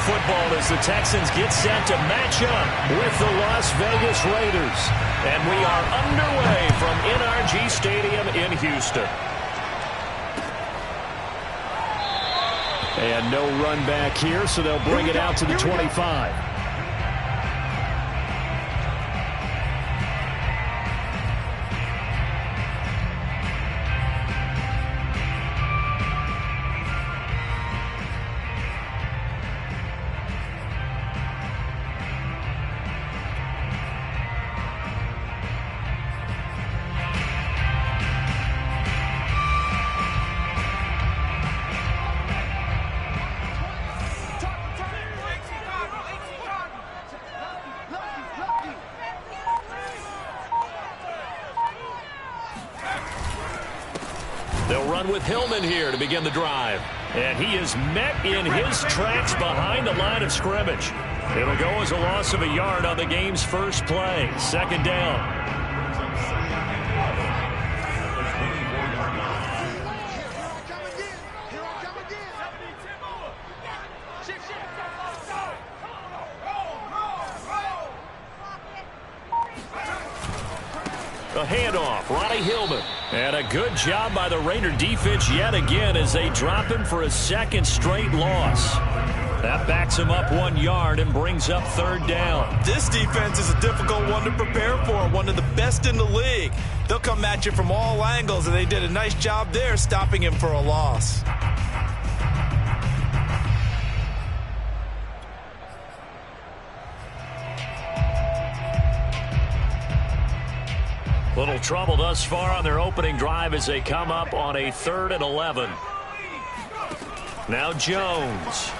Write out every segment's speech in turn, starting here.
football as the Texans get set to match up with the Las Vegas Raiders. And we are underway from NRG Stadium in Houston. And no run back here, so they'll bring it out to the 25. They'll run with Hillman here to begin the drive. And he is met in his tracks behind the line of scrimmage. It'll go as a loss of a yard on the game's first play. Second down. A handoff, Ronnie Hillman. And a good job by the Raider defense yet again as they drop him for a second straight loss. That backs him up 1 yard and brings up third down. This defense is a difficult one to prepare for, one of the best in the league. They'll come at you from all angles, and they did a nice job there stopping him for a loss. Little trouble thus far on their opening drive as they come up on a 3rd and 11. Now Jones.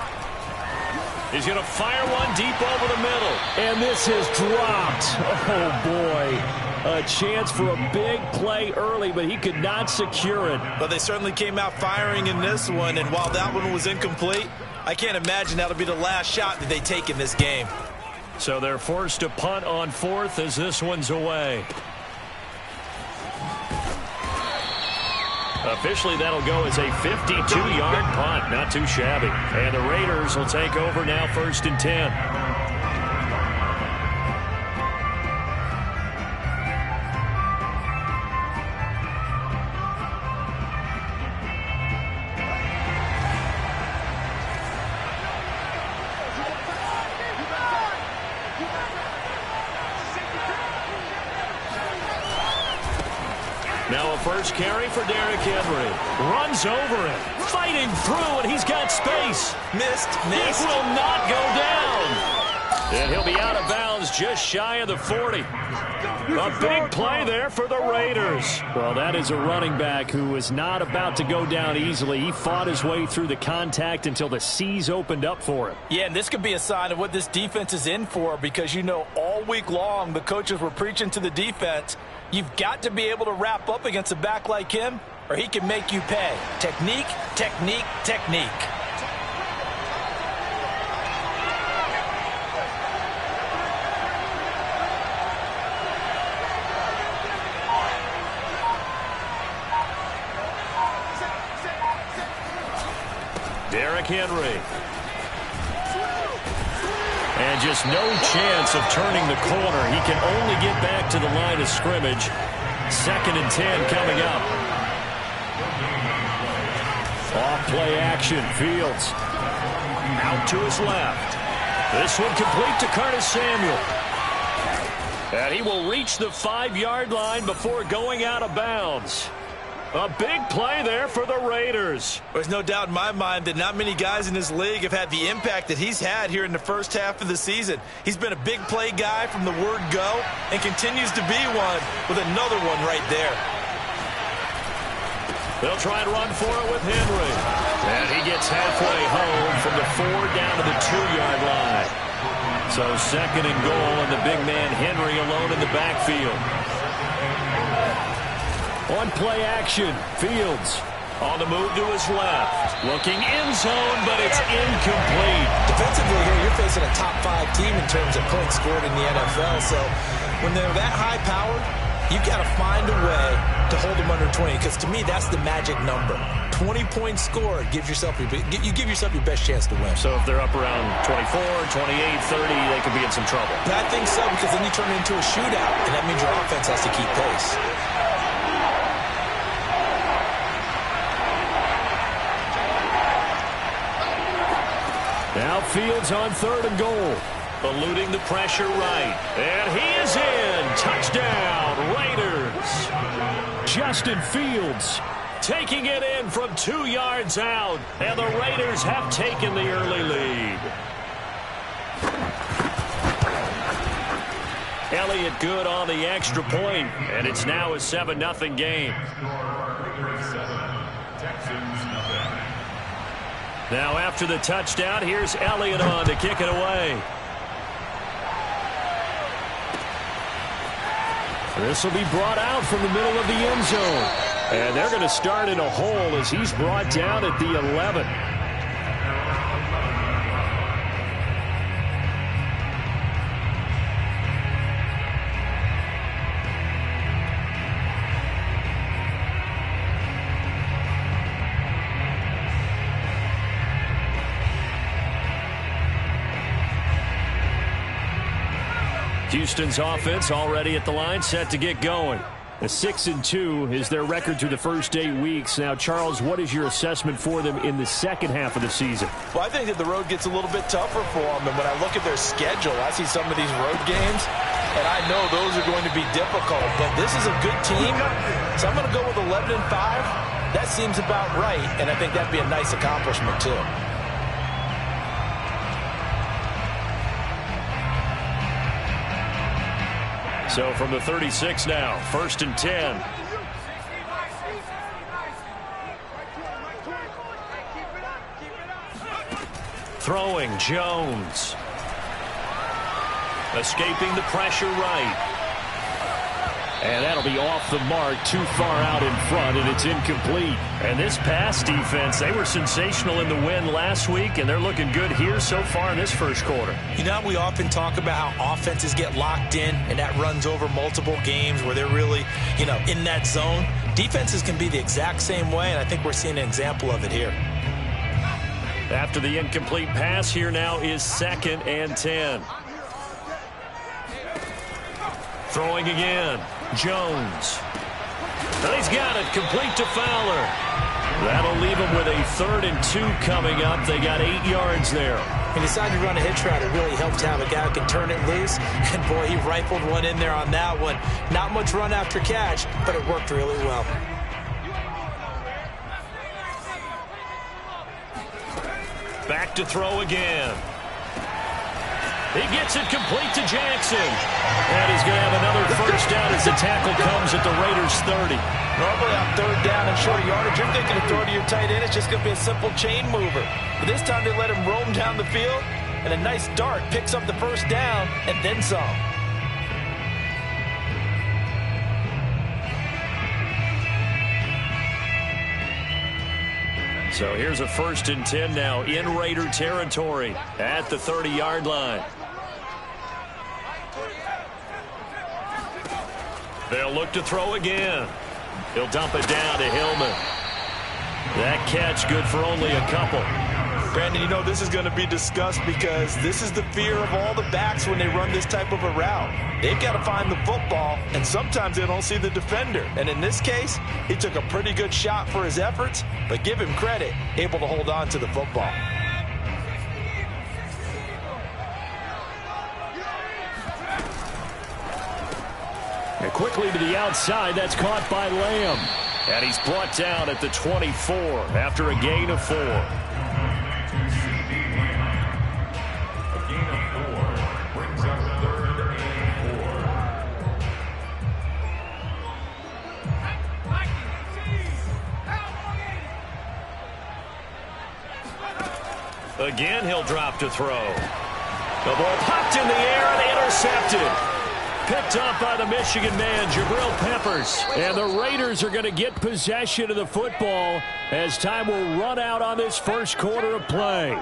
He's going to fire one deep over the middle. And this is dropped. Oh, boy. A chance for a big play early, but he could not secure it. But they certainly came out firing in this one, and while that one was incomplete, I can't imagine that'll be the last shot that they take in this game. So they're forced to punt on 4th as this one's away. Officially, that'll go as a 52-yard punt. Not too shabby. And the Raiders will take over now 1st and 10. Now a first carry for Derrick Henry. Runs over it. Fighting through, and he's got space. Missed. He will not go down. And he'll be out of bounds just shy of the 40. A big play there for the Raiders. Well, that is a running back who was not about to go down easily. He fought his way through the contact until the seas opened up for him. Yeah, and this could be a sign of what this defense is in for, because you know all week long the coaches were preaching to the defense, you've got to be able to wrap up against a back like him, or he can make you pay. Technique, technique, technique. Derrick Henry. And just no chance of turning the corner. He can only get back to the line of scrimmage. 2nd and 10 coming up. Off play action. Fields. Out to his left. This one complete to Curtis Samuel. And he will reach the 5-yard line before going out of bounds. A big play there for the Raiders. There's no doubt in my mind that not many guys in this league have had the impact that he's had here in the first half of the season. He's been a big play guy from the word go and continues to be one with another one right there. They'll try and run for it with Henry. And he gets halfway home from the 4 down to the 2-yard line. So 2nd and goal, and the big man Henry alone in the backfield. On play action, Fields on the move to his left. Looking end zone, but it's incomplete. Defensively here, you're facing a top 5 team in terms of points scored in the NFL. So when they're that high powered, you've got to find a way to hold them under 20, because to me, that's the magic number. 20-point score gives yourself you give yourself your best chance to win. So if they're up around 24, 28, 30, they could be in some trouble. I think so, because then you turn it into a shootout, and that means your offense has to keep pace. Now Fields on 3rd and goal. Eluding the pressure right. And he is in. Touchdown, Raiders. Justin Fields taking it in from 2 yards out. And the Raiders have taken the early lead. Elliott good on the extra point, and it's now a 7-0 game. Now after the touchdown, here's Elliott on to kick it away. This will be brought out from the middle of the end zone. And they're going to start in a hole as he's brought down at the 11. Houston's offense already at the line, set to get going. A 6-2 is their record through the first 8 weeks. Now, Charles, what is your assessment for them in the second half of the season? Well, I think that the road gets a little bit tougher for them. And when I look at their schedule, I see some of these road games, and I know those are going to be difficult. But this is a good team, so I'm going to go with 11-5. That seems about right, and I think that'd be a nice accomplishment, too. So from the 36 now, 1st and 10. Throwing, Jones. Escaping the pressure right. And that'll be off the mark, too far out in front, and it's incomplete. And this pass defense, they were sensational in the win last week, and they're looking good here so far in this first quarter. You know, we often talk about how offenses get locked in, and that runs over multiple games where they're really, in that zone. Defenses can be the exact same way, and I think we're seeing an example of it here. After the incomplete pass, here now is 2nd and 10. Throwing again. Jones. And he's got it complete to Fowler. That'll leave him with a 3rd and 2 coming up. They got 8 yards there. He decided to run a hitch route. It really helped to have a guy who can turn it loose. And, boy, he rifled one in there on that one. Not much run after catch, but it worked really well. Back to throw again. He gets it complete to Jackson. And he's going to have another first down as the tackle comes at the Raiders' 30. Normally on 3rd down and short yardage, you're thinking to throw to your tight end. It's just going to be a simple chain mover. But this time they let him roam down the field, and a nice dart picks up the first down and then some. So here's a 1st and 10 now in Raider territory at the 30-yard line. They'll look to throw again. He'll dump it down to Hillman. That catch good for only a couple. Brandon, this is going to be discussed because this is the fear of all the backs when they run this type of a route. They've got to find the football, and sometimes they don't see the defender. And in this case, he took a pretty good shot for his efforts, but give him credit, able to hold on to the football. And quickly to the outside, that's caught by Lamb. And he's brought down at the 24 after a gain of 4. Again, he'll drop to throw. The ball popped in the air and intercepted. Picked up by the Michigan man, Jabril Peppers. And the Raiders are going to get possession of the football as time will run out on this first quarter of play.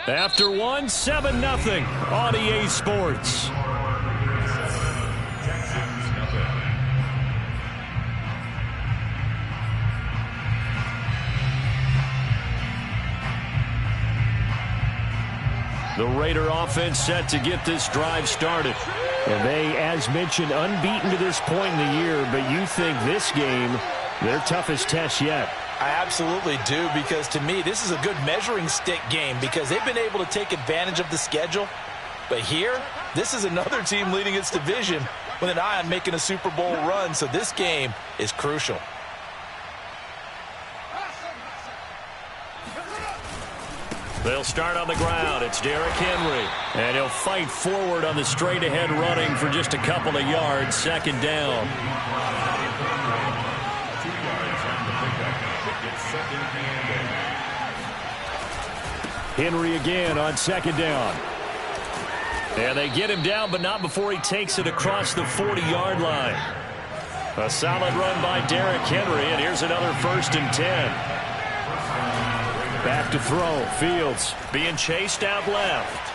After 1, 7-0 on EA Sports. The Raider offense set to get this drive started. And they, as mentioned, unbeaten to this point in the year, but you think this game, their toughest test yet. I absolutely do, because to me, this is a good measuring stick game because they've been able to take advantage of the schedule. But here, this is another team leading its division with an eye on making a Super Bowl run, so this game is crucial. They'll start on the ground. It's Derrick Henry. And he'll fight forward on the straight-ahead running for just a couple of yards. Second down. Henry again on second down. And they get him down, but not before he takes it across the 40-yard line. A solid run by Derrick Henry, and here's another 1st and 10. Back to throw. Fields being chased out left.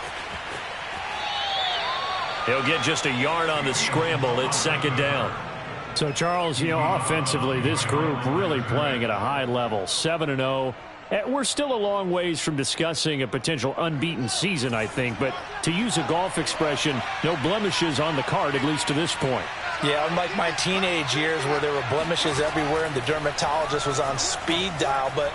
He'll get just a yard on the scramble. It's second down. So, Charles, offensively, this group really playing at a high level. 7-0. We're still a long ways from discussing a potential unbeaten season, I think. But to use a golf expression, no blemishes on the card, at least to this point. Yeah, unlike my teenage years where there were blemishes everywhere and the dermatologist was on speed dial. But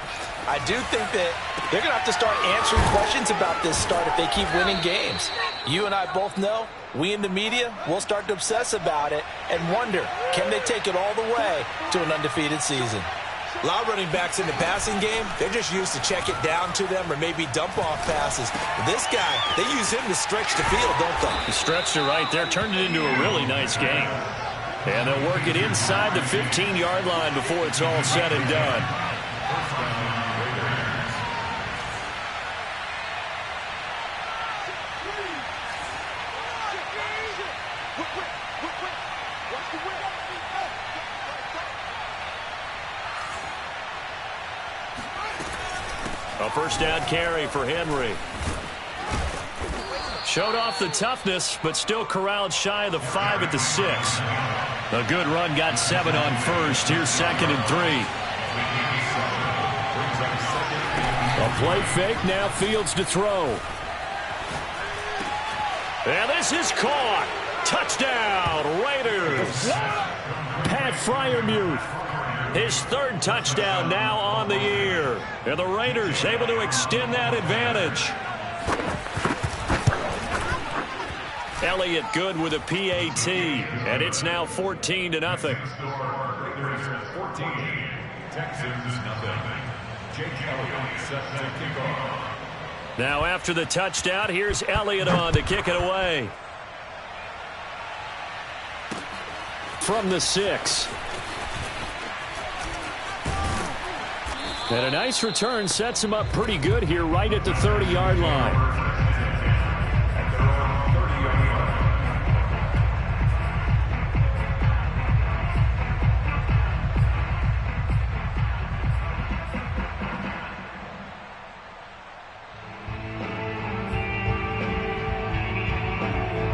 I do think that they're going to have to start answering questions about this start if they keep winning games. You and I both know, we in the media will start to obsess about it and wonder, can they take it all the way to an undefeated season? A lot of running backs in the passing game, they're just used to check it down to them or maybe dump off passes. This guy, they use him to stretch the field, don't they? He stretched it right there, turned it into a really nice game. And they'll work it inside the 15-yard line before it's all said and done. A first down carry for Henry. Showed off the toughness, but still corralled shy of the 5 at the 6. A good run, got 7 on first. Here's 2nd and 3. A play fake, now Fields to throw. And this is caught. Touchdown, Raiders. Pat Freiermuth. His 3rd touchdown now on the year. And the Raiders able to extend that advantage. Elliott good with a PAT. And it's now 14-0. Raiders 14, Texans nothing. Jake Elliott set to kick off. Now after the touchdown, here's Elliott on to kick it away. From the 6. And a nice return sets him up pretty good here right at the 30-yard line.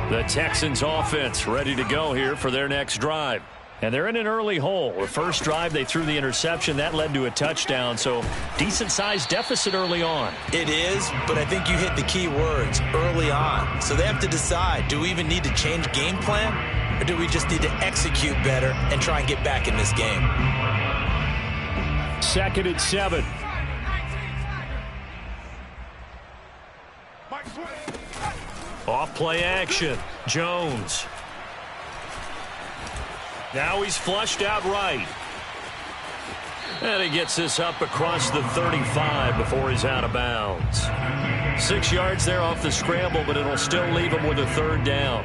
The Texans offense ready to go here for their next drive. And they're in an early hole. The first drive, they threw the interception. That led to a touchdown, so decent-sized deficit early on. It is, but I think you hit the key words, early on. So they have to decide, do we even need to change game plan, or do we just need to execute better and try and get back in this game? 2nd and 7. Off play action. Jones. Now he's flushed out right. And he gets this up across the 35 before he's out of bounds. 6 yards there off the scramble, but it'll still leave him with a 3rd down.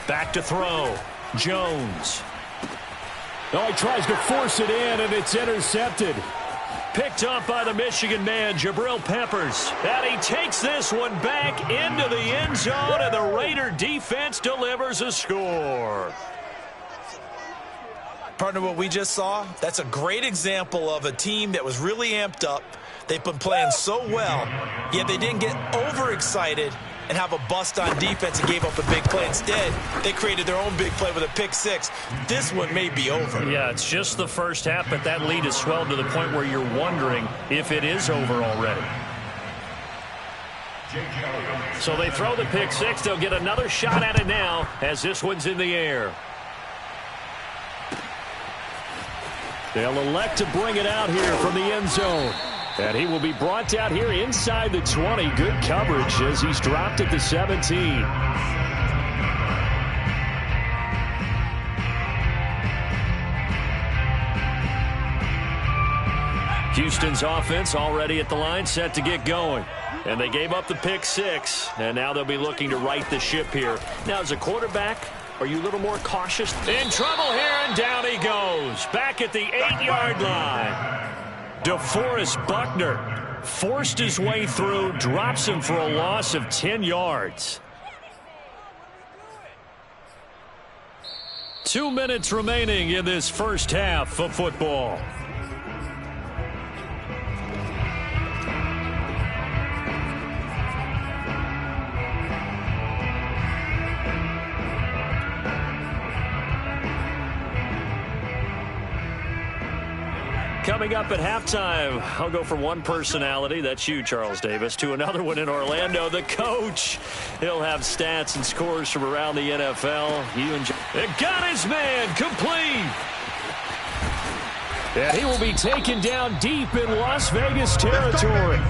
Back to throw. Jones. Oh, he tries to force it in, and it's intercepted. Picked up by the Michigan man, Jabril Peppers. And he takes this one back into the end zone, and the Raider defense delivers a score. Partner, what we just saw, that's a great example of a team that was really amped up. They've been playing so well, yet they didn't get overexcited and have a bust on defense and gave up a big play. Instead, they created their own big play with a pick six. This one may be over. Yeah, it's just the first half, but that lead has swelled to the point where you're wondering if it is over already. So they throw the pick six. They'll get another shot at it now as this one's in the air. They'll elect to bring it out here from the end zone. And he will be brought out here inside the 20. Good coverage as he's dropped at the 17. Houston's offense already at the line, set to get going. And they gave up the pick six, and now they'll be looking to right the ship here. Now, as a quarterback, are you a little more cautious? In trouble here, and down he goes. Back at the 8-yard line. DeForest Buckner forced his way through, drops him for a loss of 10 yards. 2 minutes remaining in this first half of football. Coming up at halftime, I'll go from one personality, that's you, Charles Davis, to another one in Orlando, the coach. He'll have stats and scores from around the NFL. Got his man complete. And he will be taken down deep in Las Vegas territory.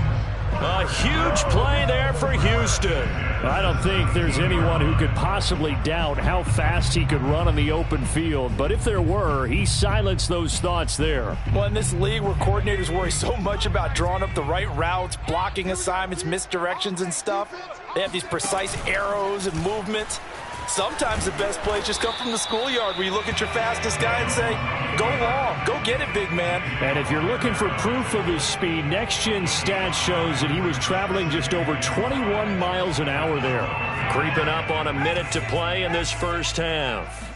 A huge play there for Houston. I don't think there's anyone who could possibly doubt how fast he could run on the open field. But if there were, he silenced those thoughts there. Well, in this league where coordinators worry so much about drawing up the right routes, blocking assignments, misdirections and stuff, they have these precise arrows and movements. Sometimes the best plays just come from the schoolyard where you look at your fastest guy and say, go long, go get it, big man. And if you're looking for proof of his speed, Next Gen Stats shows that he was traveling just over 21 miles an hour there. Creeping up on a minute to play in this first half.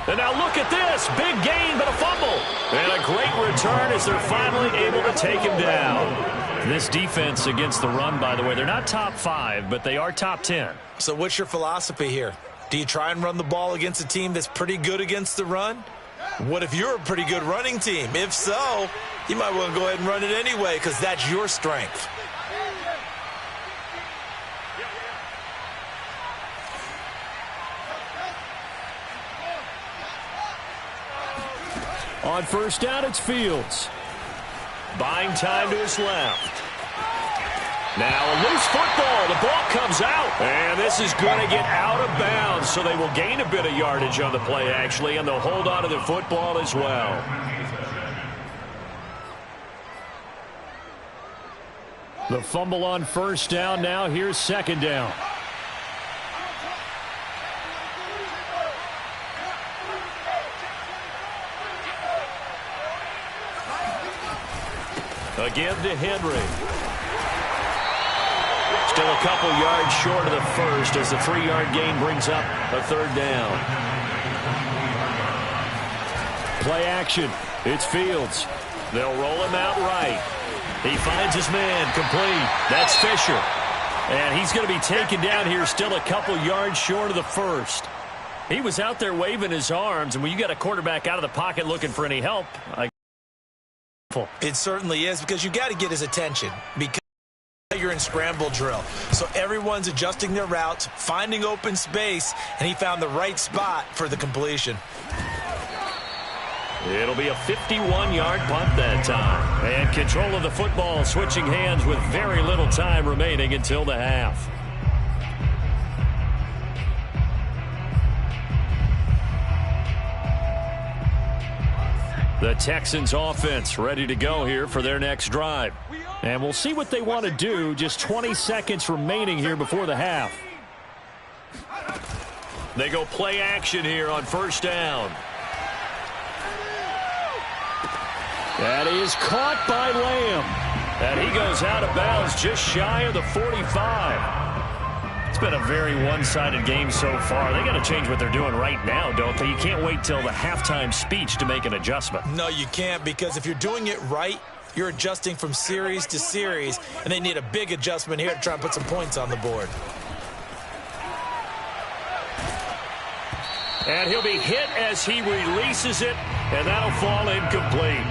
And now look at this. Big gain, but a fumble. And a great return as they're finally able to take him down. This defense against the run, by the way, they're not top 5, but they are top 10. So what's your philosophy here? Do you try and run the ball against a team that's pretty good against the run? What if you're a pretty good running team? If so, you might want to go ahead and run it anyway because that's your strength. On first down, it's Fields. Buying time to his left. Now a loose football. The ball comes out. And this is going to get out of bounds. So they will gain a bit of yardage on the play, actually, and they'll hold on to the football as well. The fumble on first down. Now here's second down. Again to Henry. Still a couple yards short of the first as the 3-yard gain brings up a third down. Play action. It's Fields. They'll roll him out right. He finds his man complete. That's Fisher. And he's going to be taken down here still a couple yards short of the first. He was out there waving his arms, and when you got a quarterback out of the pocket looking for any help, it certainly is because you got to get his attention because you're in scramble drill. So everyone's adjusting their routes, finding open space, and he found the right spot for the completion. It'll be a 51-yard punt that time. And control of the football switching hands with very little time remaining until the half. The Texans offense ready to go here for their next drive. And we'll see what they want to do. Just 20 seconds remaining here before the half. They go play action here on first down. That is caught by Lamb. And he goes out of bounds just shy of the 45. It's been a very one-sided game so far. They got to change what they're doing right now, don't they? You can't wait till the halftime speech to make an adjustment. No, you can't, because if you're doing it right, You're adjusting from series to series, and they need a big adjustment here to try and put some points on the board. And he'll be hit as he releases it, and that'll fall incomplete.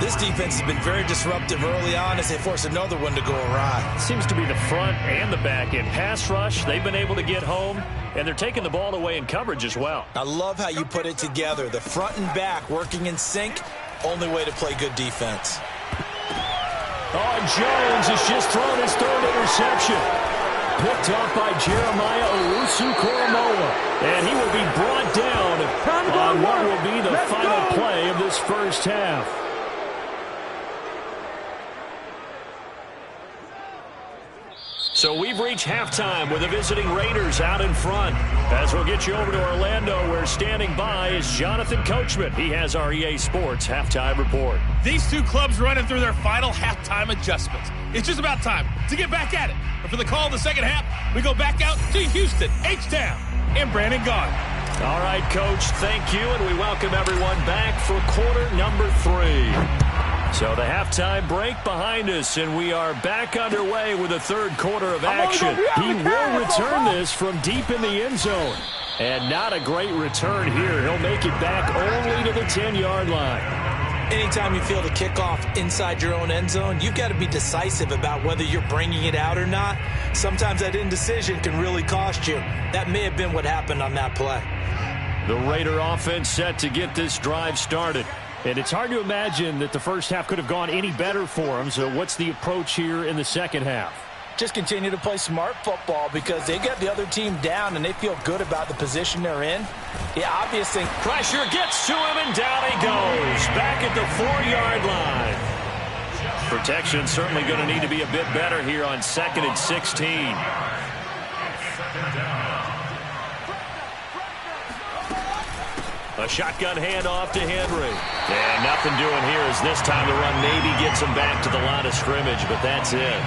This defense has been very disruptive early on as they force another one to go awry. Seems to be the front and the back end. Pass rush, they've been able to get home, and they're taking the ball away in coverage as well. I love how you put it together. The front and back working in sync, only way to play good defense. Oh, Jones has just thrown his third interception. Picked off by Jeremiah Owusu-Koramoah. And he will be brought down on what will be the final play of this first half. So we've reached halftime with the visiting Raiders out in front. As we'll get you over to Orlando, where standing by is Jonathan Coachman. He has our EA Sports halftime report. These two clubs running through their final halftime adjustments. It's just about time to get back at it. But for the call of the second half, we go back out to Houston, H-Town, and Brandon Gaws. All right, Coach, thank you, and we welcome everyone back for quarter number 3. So the halftime break behind us, and we are back underway with the third quarter of action. He will return this from deep in the end zone. And not a great return here. He'll make it back only to the 10-yard line. Anytime you feel the kickoff inside your own end zone, you've got to be decisive about whether you're bringing it out or not. Sometimes that indecision can really cost you. That may have been what happened on that play. The Raider offense set to get this drive started. And it's hard to imagine that the first half could have gone any better for them. So what's the approach here in the second half? Just continue to play smart football because they got the other team down and they feel good about the position they're in. Yeah, obviously. Pressure gets to him and down he goes. Back at the 4-yard line. Protection certainly going to need to be a bit better here on 2nd and 16. A shotgun handoff to Henry. And nothing doing here as this time the run maybe gets him back to the line of scrimmage, but that's it.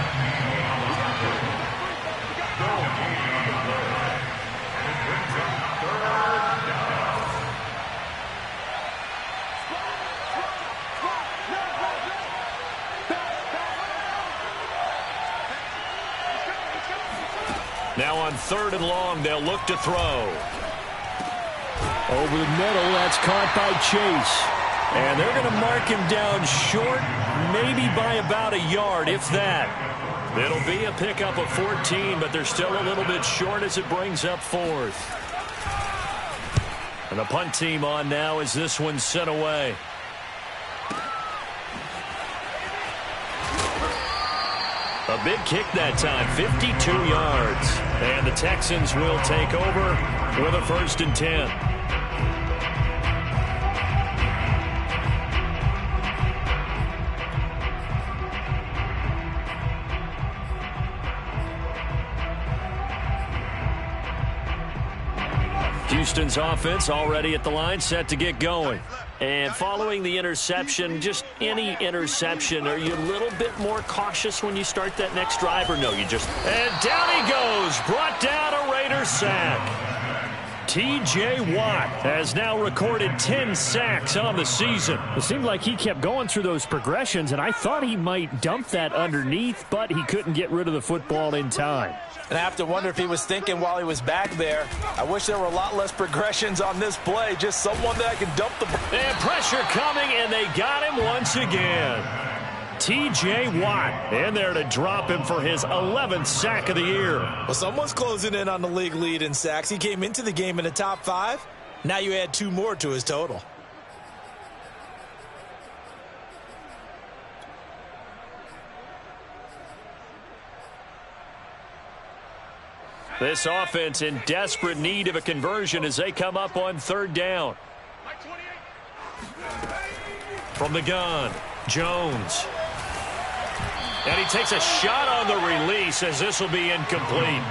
Now on 3rd and long, they'll look to throw. Over the middle, that's caught by Chase. And they're going to mark him down short, maybe by about a yard, if that. It'll be a pickup of 14, but they're still a little bit short as it brings up 4th. And the punt team on now as this one's sent away. A big kick that time, 52 yards. And the Texans will take over with a 1st and 10. Houston's offense already at the line, set to get going. And following the interception, just any interception, are you a little bit more cautious when you start that next drive, or no, you just... And down he goes, brought down a Raider sack. T.J. Watt has now recorded 10 sacks on the season. It seemed like he kept going through those progressions, and I thought he might dump that underneath, but he couldn't get rid of the football in time. And I have to wonder if he was thinking while he was back there, I wish there were a lot less progressions on this play, just someone that I can dump the ball. And pressure coming, and they got him once again. T.J. Watt in there to drop him for his 11th sack of the year. Well, someone's closing in on the league lead in sacks. He came into the game in the top 5. Now you add 2 more to his total. This offense in desperate need of a conversion as they come up on 3rd down. From the gun, Jones. And he takes a shot on the release as this will be incomplete.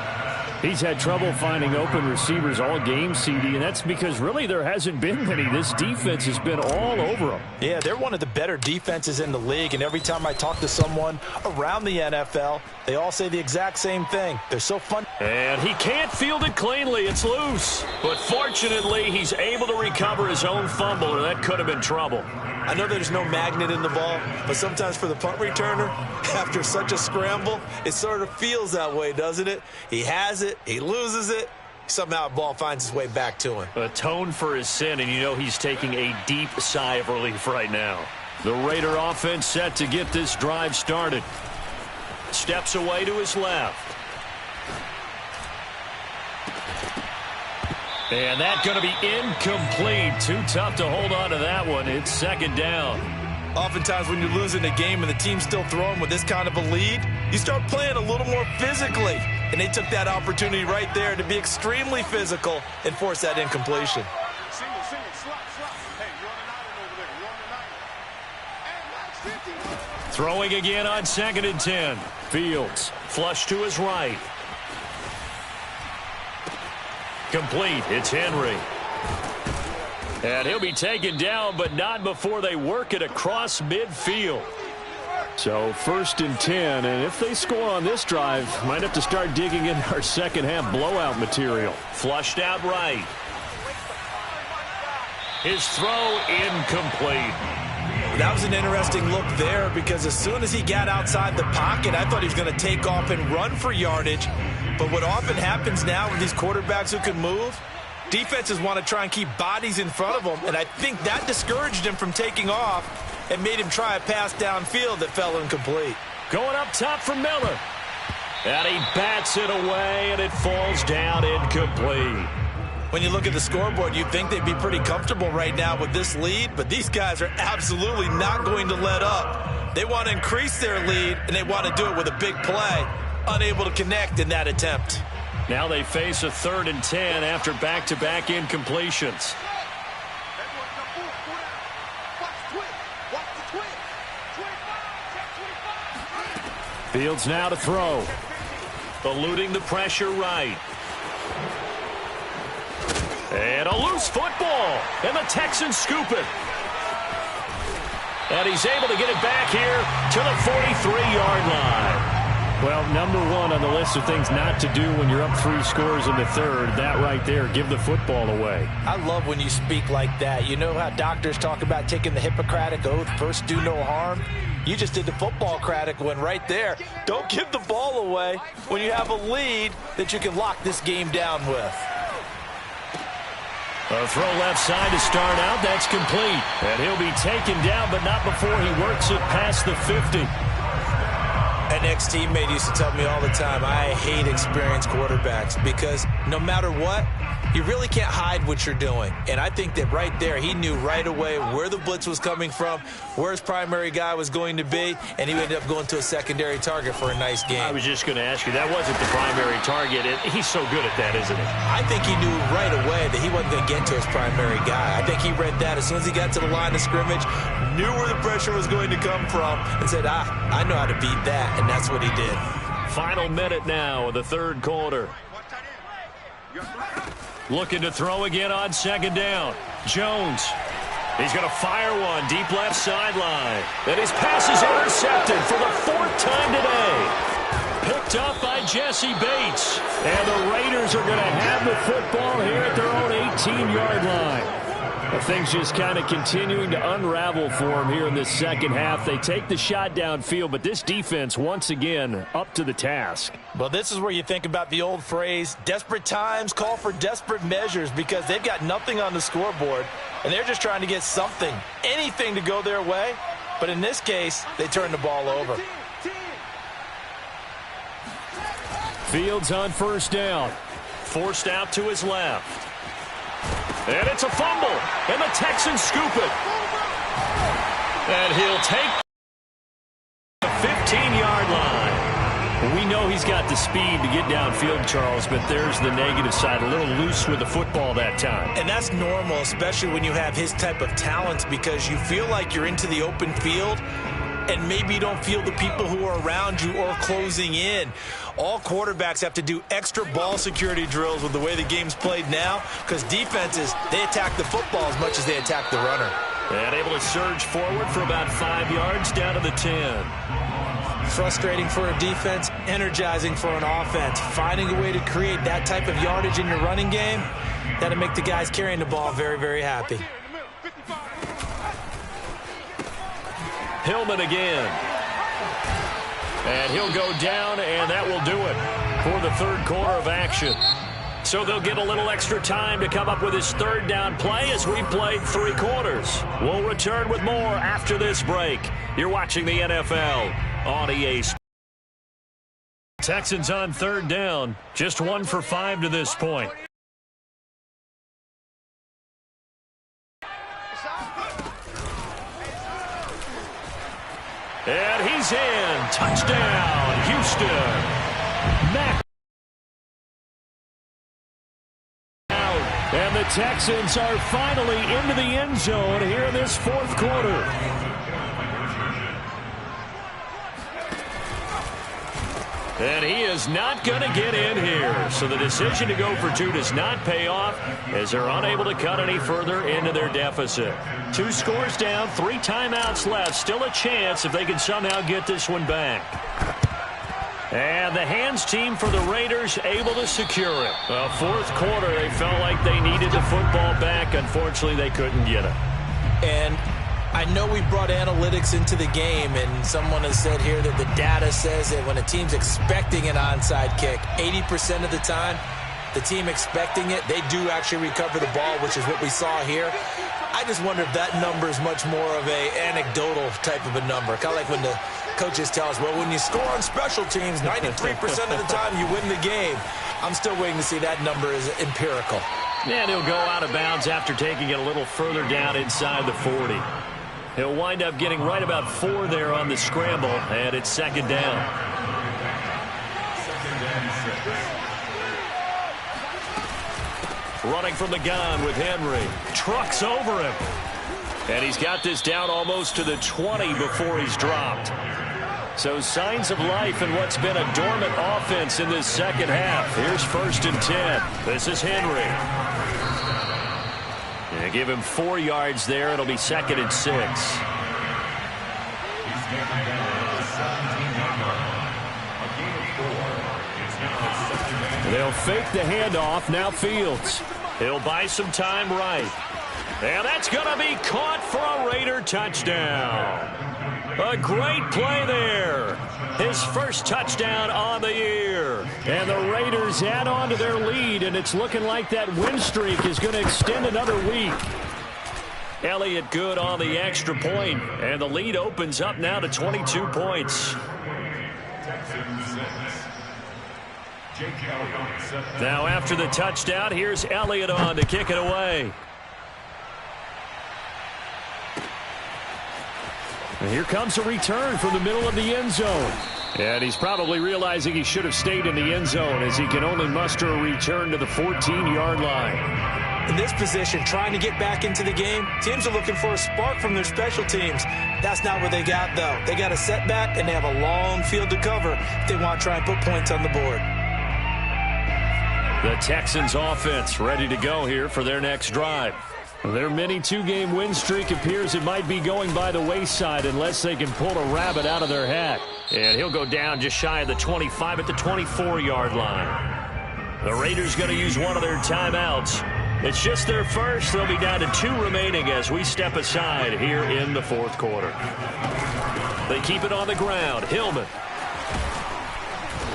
He's had trouble finding open receivers all game, CD, and that's because really there hasn't been many. This defense has been all over them. Yeah, they're one of the better defenses in the league, and every time I talk to someone around the NFL, they all say the exact same thing. They're so fun. And he can't field it cleanly. It's loose. But fortunately, he's able to recover his own fumble, or that could have been trouble. I know there's no magnet in the ball, but sometimes for the punt returner, after such a scramble, it sort of feels that way, doesn't it? He has it, he loses it, somehow the ball finds its way back to him. Atone for his sin, and you know he's taking a deep sigh of relief right now. The Raider offense set to get this drive started. Steps away to his left. And that's going to be incomplete. Too tough to hold on to that one. It's second down. Oftentimes when you're losing a game and the team's still throwing with this kind of a lead, you start playing a little more physically. And they took that opportunity right there to be extremely physical and force that incompletion. Throwing again on 2nd and 10. Fields, flush to his right. Complete. It's Henry. And he'll be taken down, but not before they work it across midfield. So 1st and 10, and if they score on this drive, might have to start digging in our second half blowout material. Flushed out right. His throw incomplete. That was an interesting look there because as soon as he got outside the pocket, I thought he was going to take off and run for yardage. But what often happens now with these quarterbacks who can move, defenses want to try and keep bodies in front of them, and I think that discouraged him from taking off and made him try a pass downfield that fell incomplete. Going up top for Miller. And he bats it away, and it falls down incomplete. When you look at the scoreboard, you'd think they'd be pretty comfortable right now with this lead, but these guys are absolutely not going to let up. They want to increase their lead, and they want to do it with a big play. Unable to connect in that attempt. Now they face a 3rd and 10 after back-to-back incompletions. Fields now to throw. Eluding the pressure right. And a loose football. And the Texans scoop it. And he's able to get it back here to the 43-yard line. Well, number one on the list of things not to do when you're up 3 scores in the 3rd, that right there, give the football away. I love when you speak like that. You know how doctors talk about taking the Hippocratic Oath, first do no harm? You just did the football-cratic one right there. Don't give the ball away when you have a lead that you can lock this game down with. A throw left side to start out. That's complete. And he'll be taken down, but not before he works it past the 50. An ex-teammate used to tell me all the time, I hate experienced quarterbacks because no matter what, you really can't hide what you're doing. And I think that right there, he knew right away where the blitz was coming from, where his primary guy was going to be, and he ended up going to a secondary target for a nice game. I was just going to ask you, that wasn't the primary target. He's so good at that, isn't he? I think he knew right away that he wasn't going to get to his primary guy. I think he read that as soon as he got to the line of scrimmage, knew where the pressure was going to come from, and said, I know how to beat that, and that's what he did. Final minute now of the 3rd quarter. Looking to throw again on 2nd down. Jones. He's going to fire one deep left sideline. And his pass is intercepted for the 4th time today. Picked up by Jesse Bates. And the Raiders are going to have the football here at their own 18-yard line. Things just kind of continuing to unravel for them here in this second half. They take the shot downfield, but this defense, once again, up to the task. Well, this is where you think about the old phrase, desperate times call for desperate measures, because they've got nothing on the scoreboard, and they're just trying to get something, anything to go their way. But in this case, they turn the ball over. Fields on 1st down. Forced out to his left. And it's a fumble, and the Texans scoop it. And he'll take the 15-yard line. We know he's got the speed to get downfield, Charles, but there's the negative side, a little loose with the football that time. And that's normal, especially when you have his type of talents, because you feel like you're into the open field, and maybe you don't feel the people who are around you or closing in. All quarterbacks have to do extra ball security drills with the way the game's played now, because defenses, they attack the football as much as they attack the runner. And able to surge forward for about 5 yards down to the 10. Frustrating for a defense, energizing for an offense. Finding a way to create that type of yardage in your running game, that'll make the guys carrying the ball very, very happy. Hillman again. And he'll go down, and that will do it for the third quarter of action. So they'll get a little extra time to come up with his third down play as we played 3 quarters. We'll return with more after this break. You're watching the NFL on EA Sports. Texans on third down. Just 1 for 5 to this point. And he's in. Touchdown, Houston. Mac. And the Texans are finally into the end zone here in this fourth quarter. And he is not going to get in here. So the decision to go for 2 does not pay off as they're unable to cut any further into their deficit. 2 scores down, 3 timeouts left. Still a chance if they can somehow get this one back. And the hands team for the Raiders able to secure it. Well, fourth quarter, they felt like they needed the football back. Unfortunately, they couldn't get it. And I know we brought analytics into the game, and someone has said here that the data says that when a team's expecting an onside kick, 80% of the time, the team expecting it, they do actually recover the ball, which is what we saw here. I just wonder if that number is much more of a anecdotal type of a number. Kind of like when the coaches tell us, well, when you score on special teams, 93% of the time you win the game. I'm still waiting to see that number is empirical. And he'll go out of bounds after taking it a little further down inside the 40. He'll wind up getting right about 4 there on the scramble, and it's second down. Running from the gun with Henry. Trucks over him. And he's got this down almost to the 20 before he's dropped. So signs of life in what's been a dormant offense in this second half. Here's 1st and 10. This is Henry. And give him 4 yards there. It'll be 2nd and 6. They'll fake the handoff. Now Fields. He'll buy some time right. And that's going to be caught for a Raider touchdown. A great play there. His first touchdown on the year. And the Raiders add on to their lead, and it's looking like that win streak is going to extend another week. Elliott good on the extra point, and the lead opens up now to 22 points. Now after the touchdown, here's Elliott on to kick it away. And here comes a return from the middle of the end zone. And he's probably realizing he should have stayed in the end zone as he can only muster a return to the 14-yard line. In this position, trying to get back into the game, teams are looking for a spark from their special teams. That's not what they got, though. They got a setback, and they have a long field to cover if they want to try and put points on the board. The Texans offense ready to go here for their next drive. Their mini 2-game win streak appears it might be going by the wayside unless they can pull a rabbit out of their hat. And he'll go down just shy of the 25 at the 24-yard line. The Raiders going to use one of their timeouts. It's just their first. They'll be down to 2 remaining as we step aside here in the fourth quarter. They keep it on the ground. Hillman.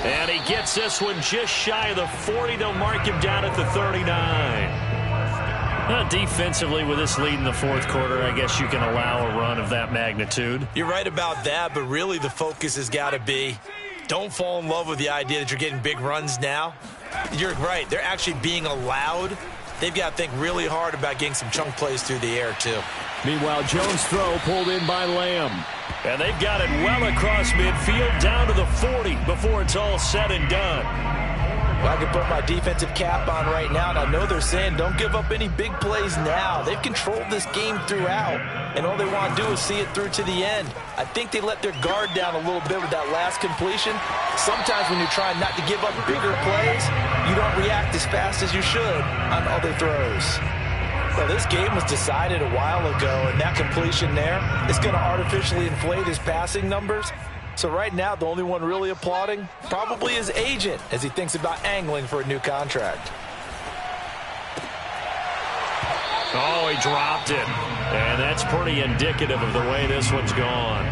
And he gets this one just shy of the 40. They'll mark him down at the 39. Defensively, with this lead in the fourth quarter, I guess you can allow a run of that magnitude. You're right about that, but really the focus has got to be don't fall in love with the idea that you're getting big runs now. You're right. They're actually being allowed. They've got to think really hard about getting some chunk plays through the air, too. Meanwhile, Jones' throw pulled in by Lamb. And they've got it well across midfield down to the 40 before it's all said and done. Well, I can put my defensive cap on right now, and I know they're saying don't give up any big plays now. They've controlled this game throughout, and all they want to do is see it through to the end. I think they let their guard down a little bit with that last completion. Sometimes when you're trying not to give up bigger plays, you don't react as fast as you should on other throws. Well, this game was decided a while ago, and that completion there is going to artificially inflate his passing numbers. So right now, the only one really applauding probably his agent as he thinks about angling for a new contract. Oh, he dropped it. And that's pretty indicative of the way this one's gone.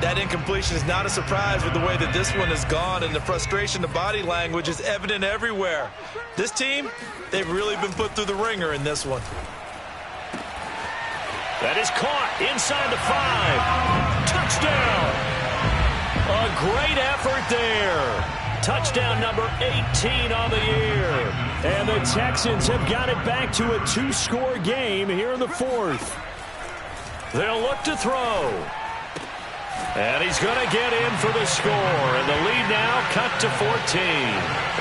That incompletion is not a surprise with the way that this one has gone, and the frustration, the body language is evident everywhere. This team, they've really been put through the ringer in this one. That is caught inside the 5. Touchdown. A great effort there. Touchdown number 18 on the year. And the Texans have got it back to a 2-score game here in the 4th. They'll look to throw. And he's going to get in for the score. And the lead now cut to 14.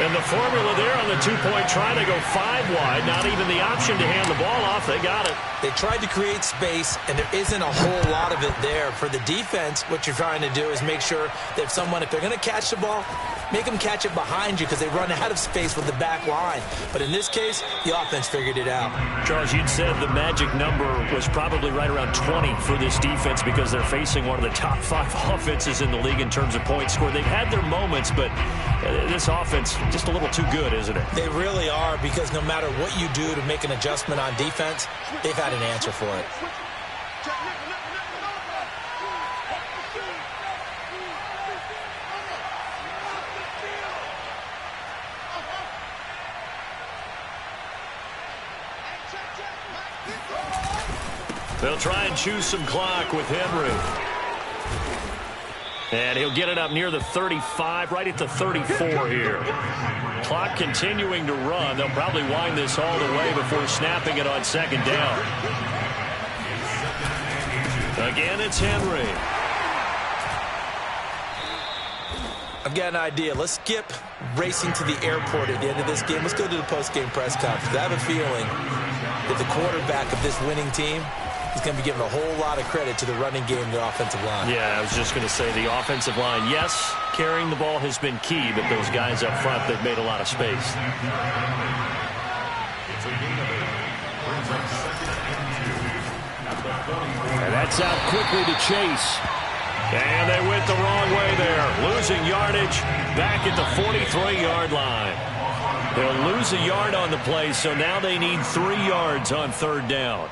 And the formula there on the 2-point try, they go 5 wide. Not even the option to hand the ball off. They got it. They tried to create space, and there isn't a whole lot of it there. For the defense, what you're trying to do is make sure that if they're going to catch the ball, make them catch it behind you because they run out of space with the back line. But in this case, the offense figured it out. Charles, you'd said the magic number was probably right around 20 for this defense because they're facing one of the top 5 offenses in the league in terms of points scored. They've had their moments, but this offense just a little too good, isn't it? They really are, because no matter what you do to make an adjustment on defense, they've had an answer for it. They'll try and choose some clock with Henry. And he'll get it up near the 35, right at the 34 here. Clock continuing to run. They'll probably wind this all the way before snapping it on second down. Again, it's Henry. I've got an idea. Let's skip racing to the airport at the end of this game. Let's go to the post-game press conference. I have a feeling that the quarterback of this winning team is going to be giving a whole lot of credit to the running game and the offensive line. Yeah, I was just going to say the offensive line, yes, carrying the ball has been key, but those guys up front, they've made a lot of space. And that's out quickly to Chase. And they went the wrong way there. Losing yardage back at the 43-yard line. They'll lose a yard on the play, so now they need 3 yards on third down.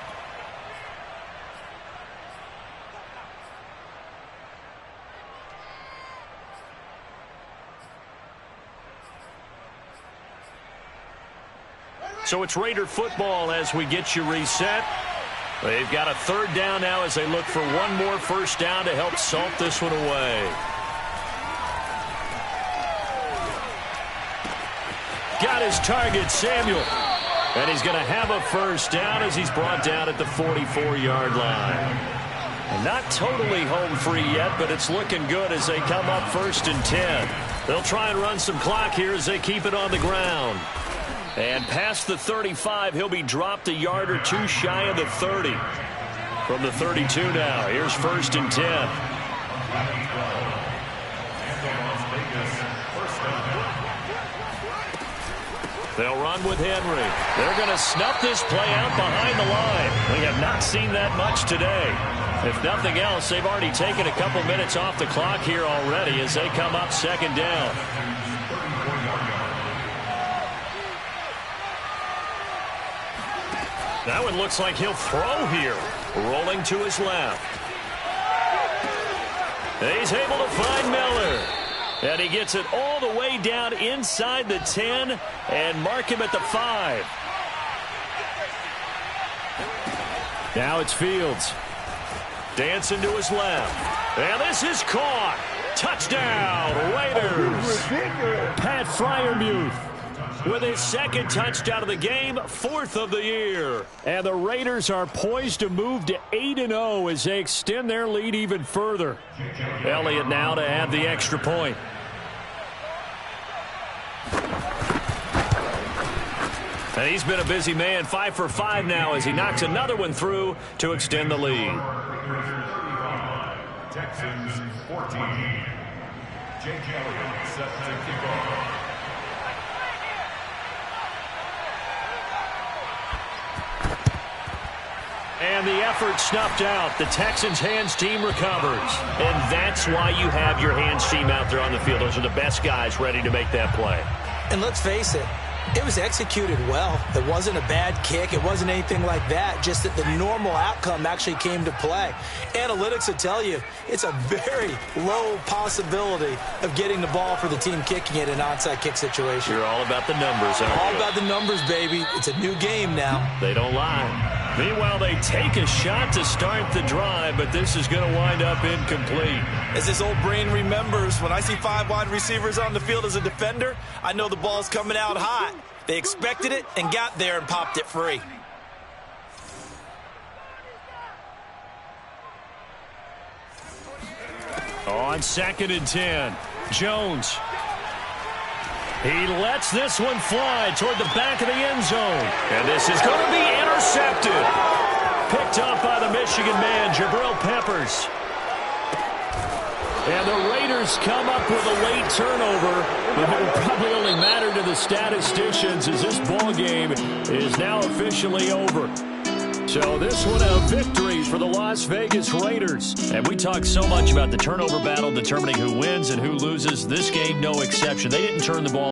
So it's Raider football as we get you reset. They've got a third down now as they look for one more first down to help salt this one away. Got his target, Samuel. And he's going to have a first down as he's brought down at the 44-yard line. And not totally home free yet, but it's looking good as they come up 1st and 10. They'll try and run some clock here as they keep it on the ground. And past the 35, he'll be dropped a yard or 2 shy of the 30. From the 32 now, here's 1st and 10. They'll run with Henry. They're going to snuff this play out behind the line. We have not seen that much today. If nothing else, they've already taken a couple minutes off the clock here already as they come up 2nd down. That one looks like he'll throw here. Rolling to his left. He's able to find Miller. And he gets it all the way down inside the 10 and mark him at the 5. Now it's Fields. Dancing to his left. And this is caught. Touchdown, Raiders. Pat Freiermuth with his 2nd touchdown of the game, 4th of the year. And the Raiders are poised to move to 8-0 as they extend their lead even further. Elliott now to add the extra point. And he's been a busy man, 5 for 5 now as he knocks another one through to extend the lead. Texans 14. Jake Elliott set to kick off. And the effort snuffed out. The Texans hands team recovers. And that's why you have your hands team out there on the field. Those are the best guys ready to make that play. And let's face it, It was executed well. It wasn't a bad kick. It wasn't anything like that. Just that the normal outcome actually came to play. Analytics will tell you it's a very low possibility of getting the ball for the team kicking it in an onside kick situation. You're all about the numbers, aren't you? All about the numbers, baby. It's a new game now. They don't lie. Meanwhile, they take a shot to start the drive, but this is going to wind up incomplete. As this old brain remembers, when I see 5 wide receivers on the field as a defender, I know the ball's coming out hot. They expected it and got there and popped it free. On 2nd and 10, Jones. He lets this one fly toward the back of the end zone. And this is going to be intercepted. Picked up by the Michigan man, Jabril Peppers. And the Raiders come up with a late turnover. But it will probably only matter to the statisticians as this ball game is now officially over. So this one a victory for the Las Vegas Raiders. And we talk so much about the turnover battle determining who wins and who loses. This game, no exception. They didn't turn the ball